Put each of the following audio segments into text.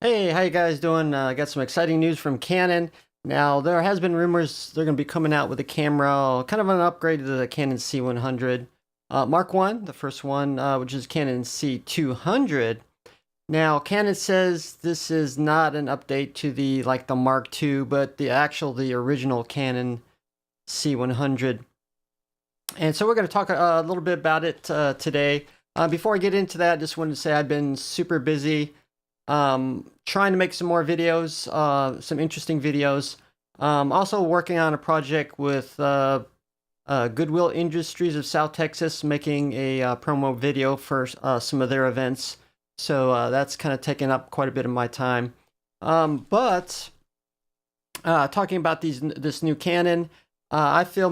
Hey, how you guys doing? I got some exciting news from Canon. Now, there has been rumors they're going to be coming out with a camera, kind of an upgrade to the Canon C100 Mark One, the first one, which is Canon C200. Now, Canon says this is not an update to the Mark II, but the original Canon C100. And so we're going to talk a little bit about it today. Before I get into that, I just wanted to say I've been super busy trying to make some more videos, some interesting videos. Also working on a project with Goodwill Industries of South Texas, making a promo video for some of their events. So that's kind of taking up quite a bit of my time. But talking about this new Canon, I feel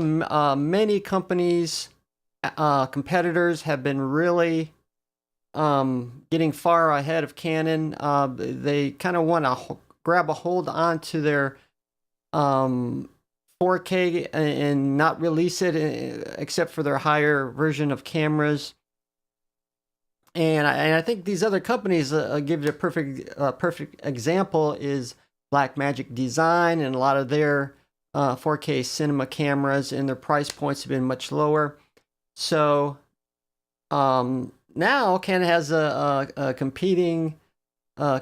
many companies, competitors have been really getting far ahead of Canon. They kind of want to grab a hold onto their 4K and not release it except for their higher version of cameras. And I think these other companies, give it a perfect example is Blackmagic Design, and a lot of their 4K cinema cameras and their price points have been much lower. So now Canon has a competing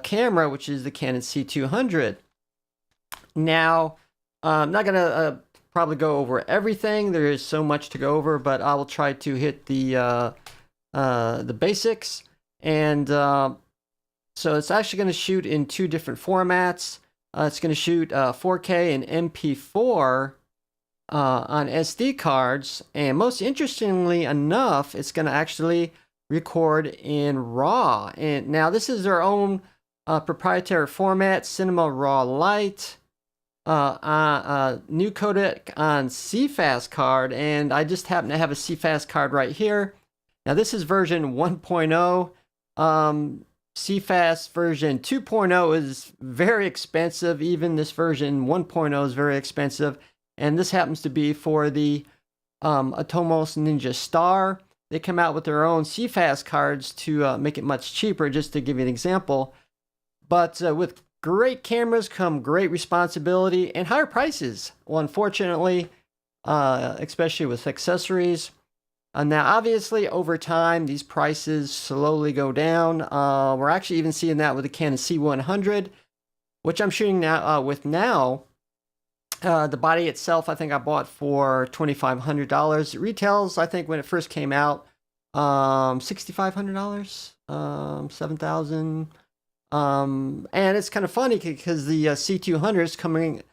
camera, which is the Canon C200. Now, I'm not gonna probably go over everything. There is so much to go over, but I will try to hit the basics. And so it's actually going to shoot in two different formats. It's going to shoot 4K and MP4 on SD cards, and most interestingly enough, it's going to actually record in RAW. And now this is their own proprietary format, Cinema Raw Lite, new codec on CFast card, and I just happen to have a CFast card right here. Now this is version 1.0. CFast version 2.0 is very expensive. Even this version 1.0 is very expensive. And this happens to be for the Atomos Ninja Star. They come out with their own CFast cards to make it much cheaper, just to give you an example. But with great cameras come great responsibility and higher prices. Well, unfortunately, especially with accessories. Now, obviously, over time, these prices slowly go down. We're actually even seeing that with the Canon C100, which I'm shooting now with now. The body itself, I think I bought for $2,500. It retails, I think, when it first came out, $6,500, $7,000. And it's kind of funny because the C200 is coming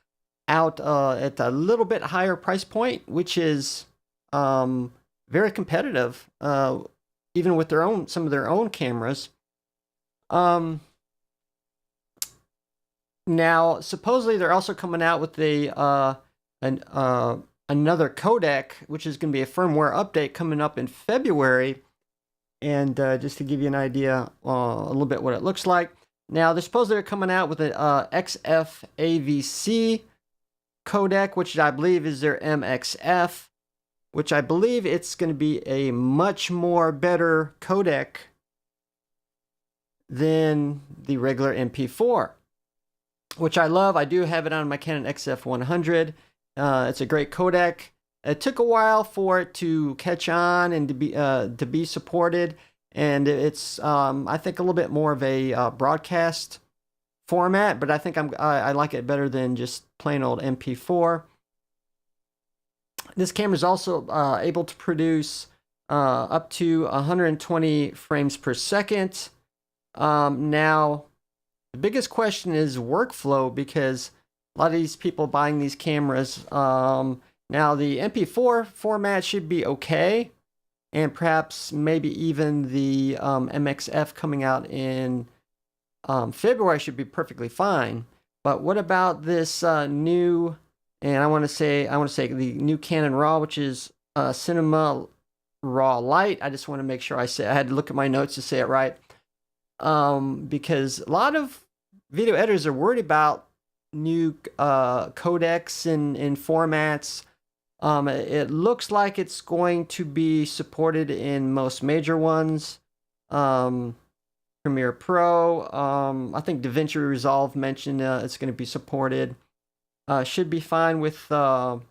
out at a little bit higher price point, which is very competitive, even with some of their own cameras. Now, supposedly they're also coming out with another codec, which is going to be a firmware update coming up in February. And just to give you an idea, a little bit what it looks like. Now, they're supposedly coming out with an XF-AVC codec, which I believe is their MXF, which I believe it's going to be a much more better codec than the regular MP4, which I love. I do have it on my Canon XF-100. It's a great codec. It took a while for it to catch on and to be supported, and it's I think a little bit more of a broadcast format, but I think I like it better than just plain old MP4. This camera is also able to produce up to 120 frames per second. Now, the biggest question is workflow, because a lot of these people buying these cameras, now the MP4 format should be okay, and perhaps maybe even the MXF coming out in February should be perfectly fine. But what about this new, and I want to say the new Canon RAW, which is Cinema Raw Lite. I just want to make sure I had to look at my notes to say it right, because a lot of video editors are worried about new codecs and formats. It looks like it's going to be supported in most major ones. Premiere Pro. I think DaVinci Resolve mentioned it's going to be supported. Should be fine with Final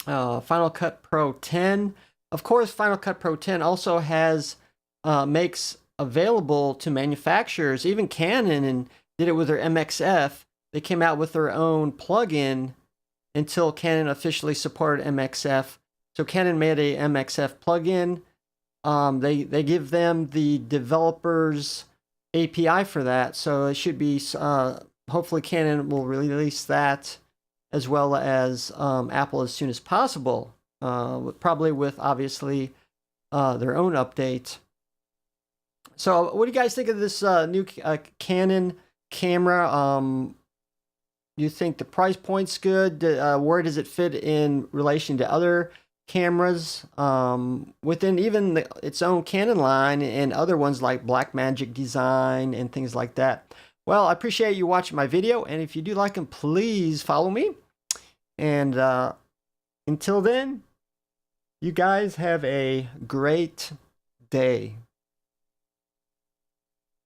Cut Pro 10. Of course, Final Cut Pro 10 also has makes available to manufacturers, even Canon, and did it with their MXF. They came out with their own plugin until Canon officially supported MXF. So Canon made a MXF plugin. They give them the developers API for that, so it should be hopefully Canon will release that as well as Apple as soon as possible, probably with obviously their own update. So what do you guys think of this new Canon camera? Do you think the price point's good? Where does it fit in relation to other cameras within even its own Canon line and other ones like Blackmagic Design and things like that? Well, I appreciate you watching my video, and if you do like them, please follow me. And until then, you guys have a great day.